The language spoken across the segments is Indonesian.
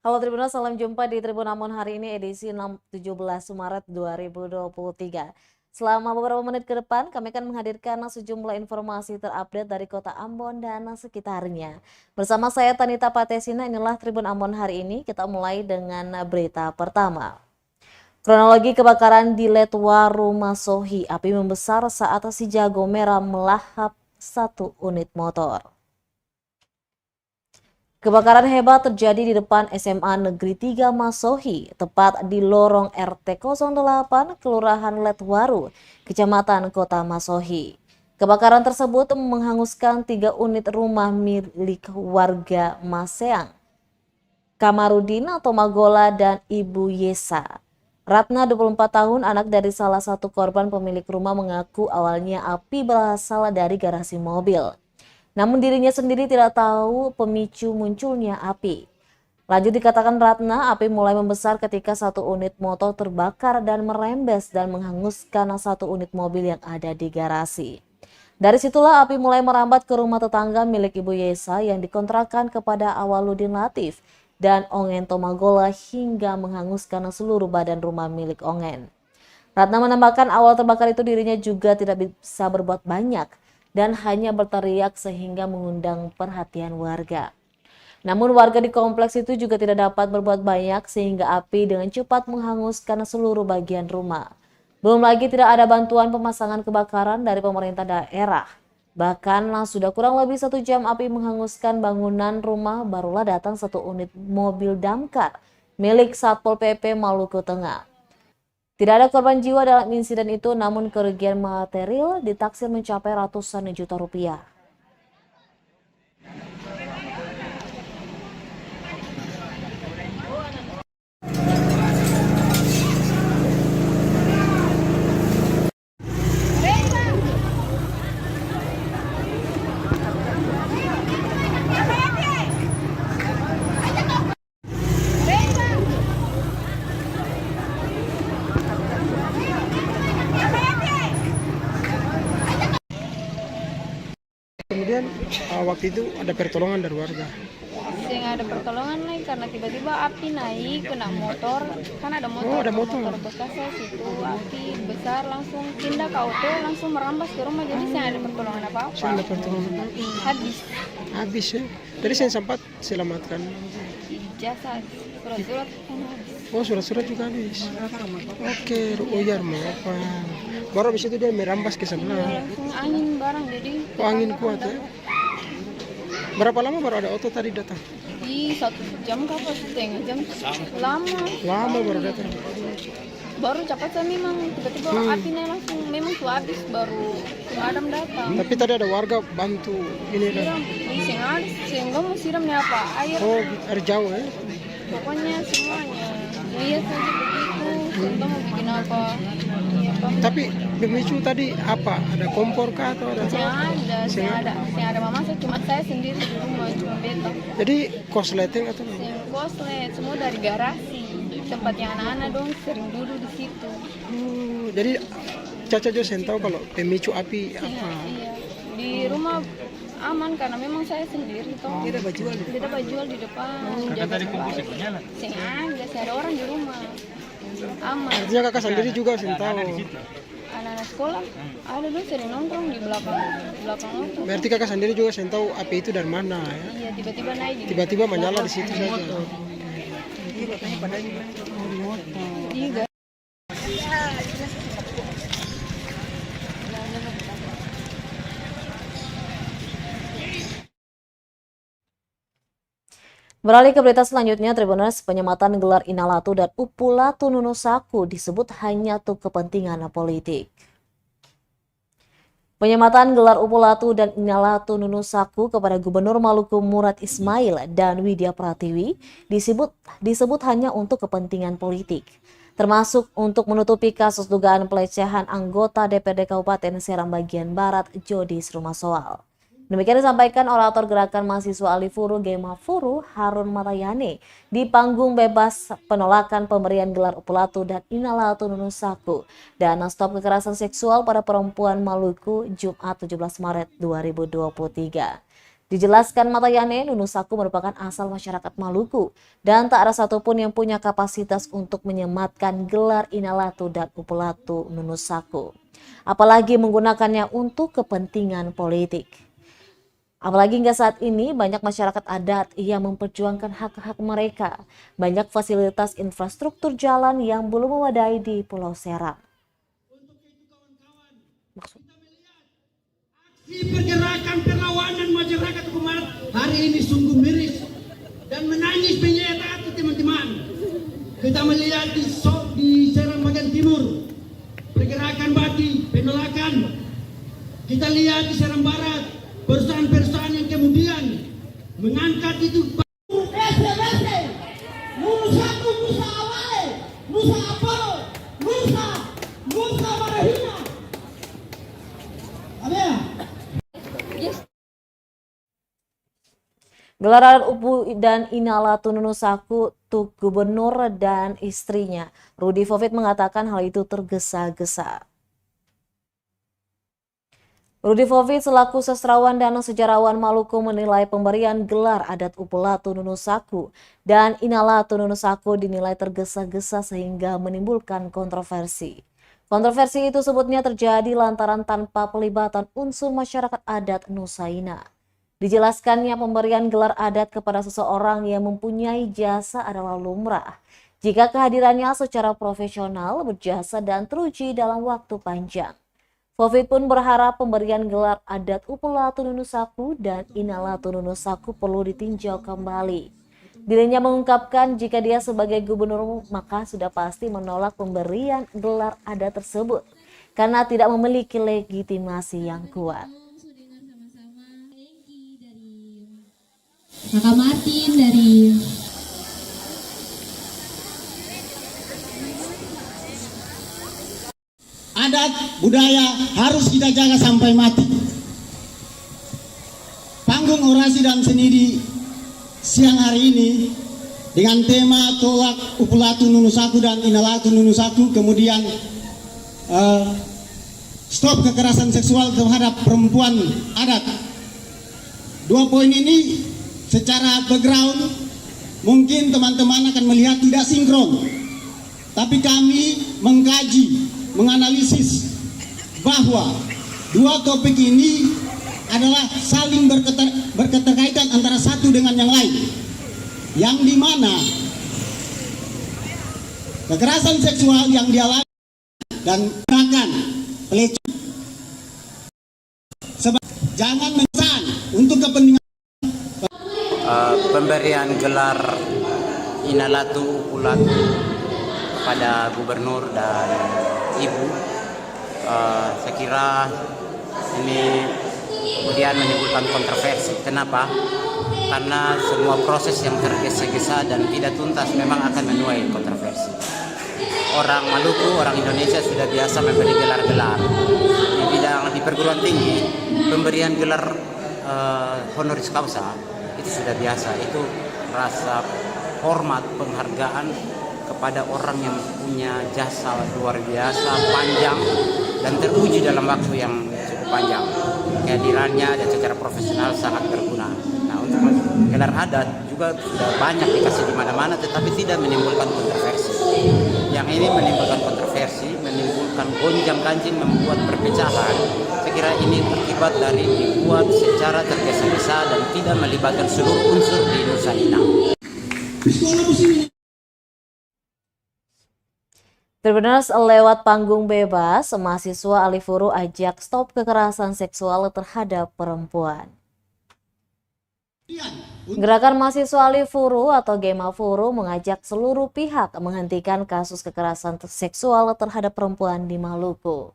Halo Tribuners, salam jumpa di Tribun Ambon hari ini edisi 17 Maret 2023. Selama beberapa menit ke depan, kami akan menghadirkan sejumlah informasi terupdate dari kota Ambon dan sekitarnya. Bersama saya Tanita Patesina, inilah Tribun Ambon hari ini. Kita mulai dengan berita pertama. Kronologi kebakaran di Letwaru Masohi, api membesar saat si jago merah melahap satu unit motor. Kebakaran hebat terjadi di depan SMA Negeri 3 Masohi, tepat di lorong RT 08 Kelurahan Letwaru, Kecamatan Kota Masohi. Kebakaran tersebut menghanguskan 3 unit rumah milik warga Maseang, Kamarudin atau Magola dan Ibu Yesa. Ratna 24 tahun, anak dari salah satu korban pemilik rumah, mengaku awalnya api berasal dari garasi mobil. Namun dirinya sendiri tidak tahu pemicu munculnya api. Lanjut dikatakan Ratna, api mulai membesar ketika satu unit motor terbakar dan merembes dan menghanguskan satu unit mobil yang ada di garasi. Dari situlah api mulai merambat ke rumah tetangga milik Ibu Yesa yang dikontrakan kepada Awaludin Latif dan Ongen Tomagola hingga menghanguskan seluruh badan rumah milik Ongen. Ratna menambahkan awal terbakar itu dirinya juga tidak bisa berbuat banyak dan hanya berteriak sehingga mengundang perhatian warga. Namun warga di kompleks itu juga tidak dapat berbuat banyak sehingga api dengan cepat menghanguskan seluruh bagian rumah. Belum lagi tidak ada bantuan pemasangan kebakaran dari pemerintah daerah. Bahkan sudah kurang lebih 1 jam api menghanguskan bangunan rumah, barulah datang satu unit mobil damkar milik Satpol PP Maluku Tengah. Tidak ada korban jiwa dalam insiden itu, namun kerugian material ditaksir mencapai ratusan juta rupiah. Kemudian waktu itu ada pertolongan dari warga. Yang ada pertolongan nih karena tiba-tiba api naik kena motor, kan ada motor, Oh, ada motor. bekas saya situ api besar langsung pindah ke auto langsung merambas ke rumah, jadi saya ada pertolongan apa-apa. Saya ada pertolongan Habis habis ya. Jadi saya sempat selamatkan. ijazah surat-surat kan habis. Oh, surat-surat juga habis. Oke, oh iya mau apa? Baru habis itu dia merambas ke sebelah. Langsung angin barang jadi Oh, angin kuat ya. Berapa lama baru ada auto tadi datang? di 1 jam apa setengah jam lama. Lama baru datang. Baru cepat saya memang tiba-tiba api naik langsung memang tuh habis baru pemadam datang. Tapi tadi ada warga bantu ini kan. Siram, sehingga mau siramnya apa? Air. Oh, air jauh ya. Pokoknya semuanya lihat saja begitu, kita mau bikin apa, iya apa. Tapi pemicu tadi apa? Ada kompor kah atau ada? Saya ada mama saya, cuma saya sendiri di rumah cuma beta. Jadi korsleting atau? Yang koslet semua dari garasi, tempatnya anak-anak dong sering duduk di situ. Oh, jadi Caca Josen tahu kalau pemicu api apa? Iya, di rumah aman karena memang saya sendiri toh. Kita bajual di depan. Kakak tadi kompusi nyala? Saya ada orang di rumah. Aman. Artinya kakak sendiri juga tahu. Anak-anak sekolah ada dong sering nongkrong di belakang auto. Berarti kakak sendiri juga tahu api itu dari mana ya? Iya, tiba-tiba naik. Tiba-tiba menyala di situ saja. Iya. Beralih ke berita selanjutnya, Tribuners, penyematan gelar Inalatu dan Upulatu Nunusaku disebut hanya untuk kepentingan politik. Penyematan gelar Upulatu dan Inalatu Nunusaku kepada Gubernur Maluku Murad Ismail dan Widya Pratiwi disebut hanya untuk kepentingan politik, termasuk untuk menutupi kasus dugaan pelecehan anggota DPRD Kabupaten Seram bagian Barat Jodis Rumasoal. Demikian disampaikan orator Gerakan Mahasiswa Alifuru Gema Furu Harun Matayani di panggung bebas penolakan pemberian gelar Upulatu dan Inalatu Nunusaku dan stop kekerasan seksual pada perempuan Maluku Jumat 17 Maret 2023. Dijelaskan Matayane, Nunusaku merupakan asal masyarakat Maluku dan tak ada satupun yang punya kapasitas untuk menyematkan gelar Inalatu dan Upulatu Nunusaku, apalagi menggunakannya untuk kepentingan politik. Apalagi hingga saat ini banyak masyarakat adat yang memperjuangkan hak-hak mereka. Banyak fasilitas infrastruktur jalan yang belum memadai di Pulau Seram. Di pergerakan perlawanan masyarakat umat hari ini sungguh miris dan menangis menyayat hati teman-teman. Kita melihat di Serang bagian timur pergerakan bagi penolakan. Kita lihat di Serang Barat perusahaan-perusahaan yang kemudian mengangkat itu. Nunusaku, Nusa Awale, Nusa Apollo, Nusa Marahina. Gelaran Upu dan Inalatu Nunusaku untuk gubernur dan istrinya. Rudi Fovit mengatakan hal itu tergesa-gesa. Rudi Fovit selaku sastrawan dan sejarawan Maluku menilai pemberian gelar adat Upulatu Nunusaku dan Inalatu Nunusaku dinilai tergesa-gesa sehingga menimbulkan kontroversi. Kontroversi itu sebutnya terjadi lantaran tanpa pelibatan unsur masyarakat adat Nusaina. Dijelaskannya pemberian gelar adat kepada seseorang yang mempunyai jasa adalah lumrah jika kehadirannya secara profesional, berjasa dan teruji dalam waktu panjang. Fovit pun berharap pemberian gelar adat Upulatu Nunusaku dan Inalatu Nunusaku perlu ditinjau kembali. Dirinya mengungkapkan jika dia sebagai gubernur maka sudah pasti menolak pemberian gelar adat tersebut karena tidak memiliki legitimasi yang kuat. Kakak Martin dari Adat budaya harus kita jaga sampai mati. Panggung orasi dan seni di siang hari ini dengan tema tolak Upulatu Nunusaku dan Inalatu Nunusaku, kemudian stop kekerasan seksual terhadap perempuan adat. Dua poin ini secara background mungkin teman-teman akan melihat tidak sinkron, tapi kami mengkaji, menganalisis bahwa dua topik ini adalah saling berketerkaitan antara satu dengan yang lain, yang dimana kekerasan seksual yang dialami dan bahkan pelecehan jangan menyesal untuk kepentingan. Pemberian gelar Inalatu Upulatu pada gubernur dan ibu, saya kira ini kemudian menimbulkan kontroversi. Kenapa? Karena semua proses yang tergesa-gesa dan tidak tuntas memang akan menuai kontroversi. Orang Maluku, orang Indonesia sudah biasa memberi gelar-gelar di bidang di perguruan tinggi. Pemberian gelar honoris causa itu sudah biasa, itu rasa hormat, penghargaan kepada orang yang punya jasa luar biasa, panjang dan teruji dalam waktu yang cukup panjang. Kehadirannya dan secara profesional sangat berguna. Nah, untuk gelar adat juga sudah banyak dikasih di mana-mana, tetapi tidak menimbulkan kontroversi. Yang ini menimbulkan kontroversi, menimbulkan gonjang-ganjing, membuat perpecahan. Saya kira ini akibat dari dibuat secara tergesa-gesa dan tidak melibatkan seluruh unsur di Nusaina. Tribuners lewat panggung bebas, mahasiswa Alifuru ajak stop kekerasan seksual terhadap perempuan. Gerakan mahasiswa Alifuru atau Gemafuru mengajak seluruh pihak menghentikan kasus kekerasan seksual terhadap perempuan di Maluku.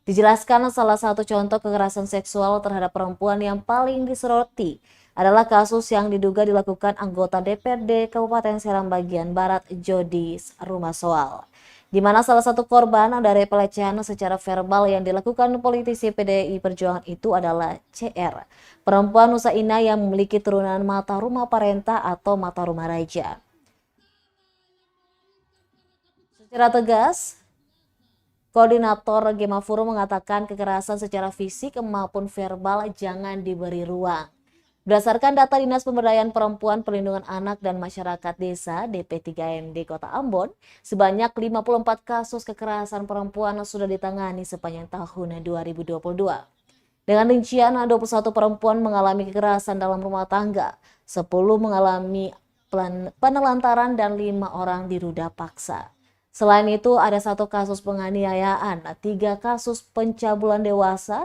Dijelaskan salah satu contoh kekerasan seksual terhadap perempuan yang paling disoroti adalah kasus yang diduga dilakukan anggota DPRD Kabupaten Seram bagian Barat Jodis Rumah Soal, di mana salah satu korban dari pelecehan secara verbal yang dilakukan politisi PDI Perjuangan itu adalah CR, perempuan Nusaina yang memiliki turunan mata rumah parenta atau mata rumah raja. Secara tegas, Koordinator Gemafuru mengatakan kekerasan secara fisik maupun verbal jangan diberi ruang. Berdasarkan data Dinas Pemberdayaan Perempuan Perlindungan Anak dan Masyarakat Desa (DP3MD) Kota Ambon, sebanyak 54 kasus kekerasan perempuan sudah ditangani sepanjang tahun 2022. Dengan rincian 21 perempuan mengalami kekerasan dalam rumah tangga, 10 mengalami penelantaran dan 5 orang diruda paksa. Selain itu ada 1 kasus penganiayaan, 3 kasus pencabulan dewasa,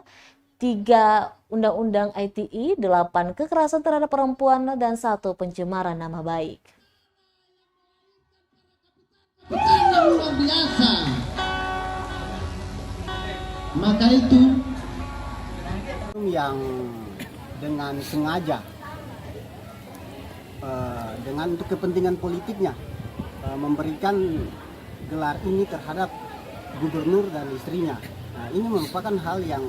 3 undang-undang ITE, 8 kekerasan terhadap perempuan, dan 1 pencemaran nama baik. Yang luar biasa. Maka itu yang dengan sengaja dengan untuk kepentingan politiknya memberikan gelar ini terhadap gubernur dan istrinya. Nah, ini merupakan hal yang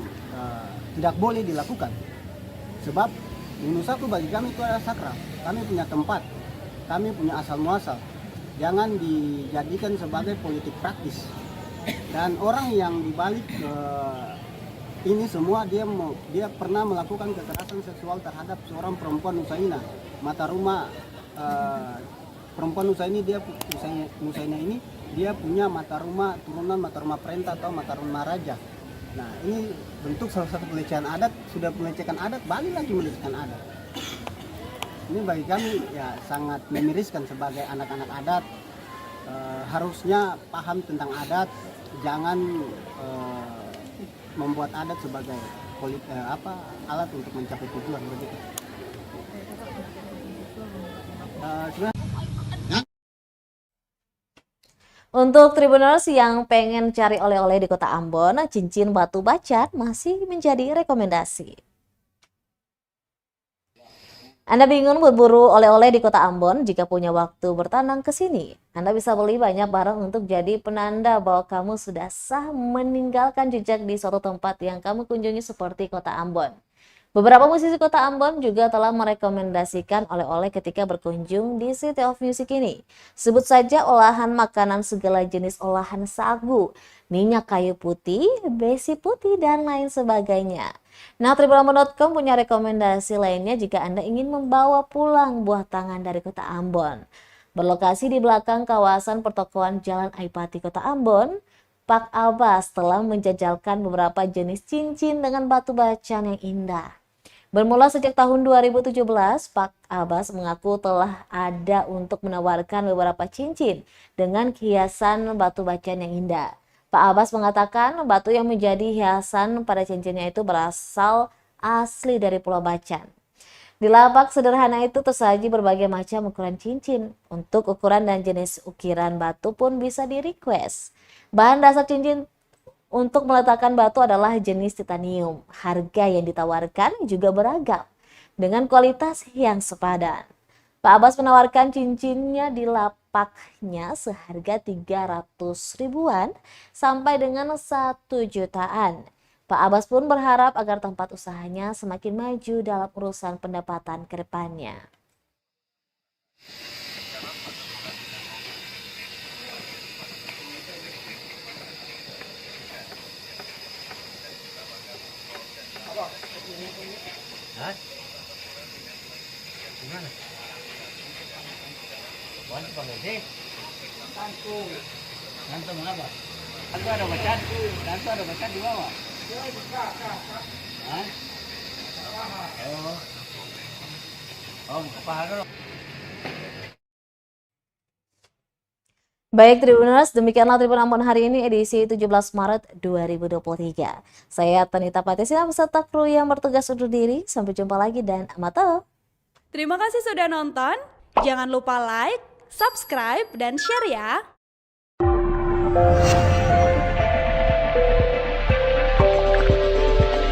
tidak boleh dilakukan, sebab Gunung Satu bagi kami itu adalah sakral. Kami punya tempat, kami punya asal muasal. Jangan dijadikan sebagai politik praktis. Dan orang yang dibalik ini semua dia pernah melakukan kekerasan seksual terhadap seorang perempuan Nusaina. Mata rumah perempuan Nusaina ini dia punya mata rumah turunan mata rumah perintah atau mata rumah raja. Nah, ini bentuk salah satu pelecehan adat. Sudah melecehkan adat, balik lagi melecehkan adat. Ini bagi kami ya sangat memiriskan sebagai anak-anak adat. Harusnya paham tentang adat, jangan membuat adat sebagai alat untuk mencapai tujuan begitu. Untuk Tribuners yang pengen cari oleh-oleh di Kota Ambon, cincin batu bacan masih menjadi rekomendasi. Anda bingung berburu oleh-oleh di Kota Ambon? Jika punya waktu bertanang ke sini, Anda bisa beli banyak barang untuk jadi penanda bahwa kamu sudah sah meninggalkan jejak di suatu tempat yang kamu kunjungi seperti Kota Ambon. Beberapa musisi Kota Ambon juga telah merekomendasikan oleh-oleh ketika berkunjung di City of Music ini. Sebut saja olahan makanan segala jenis olahan sagu, minyak kayu putih, besi putih, dan lain sebagainya. Nah, tribunambon.com punya rekomendasi lainnya jika Anda ingin membawa pulang buah tangan dari Kota Ambon. Berlokasi di belakang kawasan pertokoan Jalan Aipati Kota Ambon, Pak Abbas telah menjajalkan beberapa jenis cincin dengan batu bacan yang indah. Bermula sejak tahun 2017, Pak Abbas mengaku telah ada untuk menawarkan beberapa cincin dengan hiasan batu bacan yang indah. Pak Abbas mengatakan batu yang menjadi hiasan pada cincinnya itu berasal asli dari Pulau Bacan. Di lapak sederhana itu tersaji berbagai macam ukuran cincin. Untuk ukuran dan jenis ukiran batu pun bisa di-request. Bahan dasar cincin untuk meletakkan batu adalah jenis titanium. Harga yang ditawarkan juga beragam dengan kualitas yang sepadan. Pak Abbas menawarkan cincinnya di lapaknya seharga 300 ribuan sampai dengan 1 jutaan. Pak Abbas pun berharap agar tempat usahanya semakin maju dalam urusan pendapatan ke depannya. Hah? Gimana? Bukan pakai sih? Kantung apa? Kantung ada bacan? Kantung ada bacan di bawah? Hah? Oh, buka paha dulu. Baik Tribuners, demikianlah Tribun Ambon hari ini edisi 17 Maret 2023. Saya Tanita Patisina beserta kru yang bertugas undur diri. Sampai jumpa lagi dan amata. Terima kasih sudah nonton. Jangan lupa like, subscribe, dan share ya.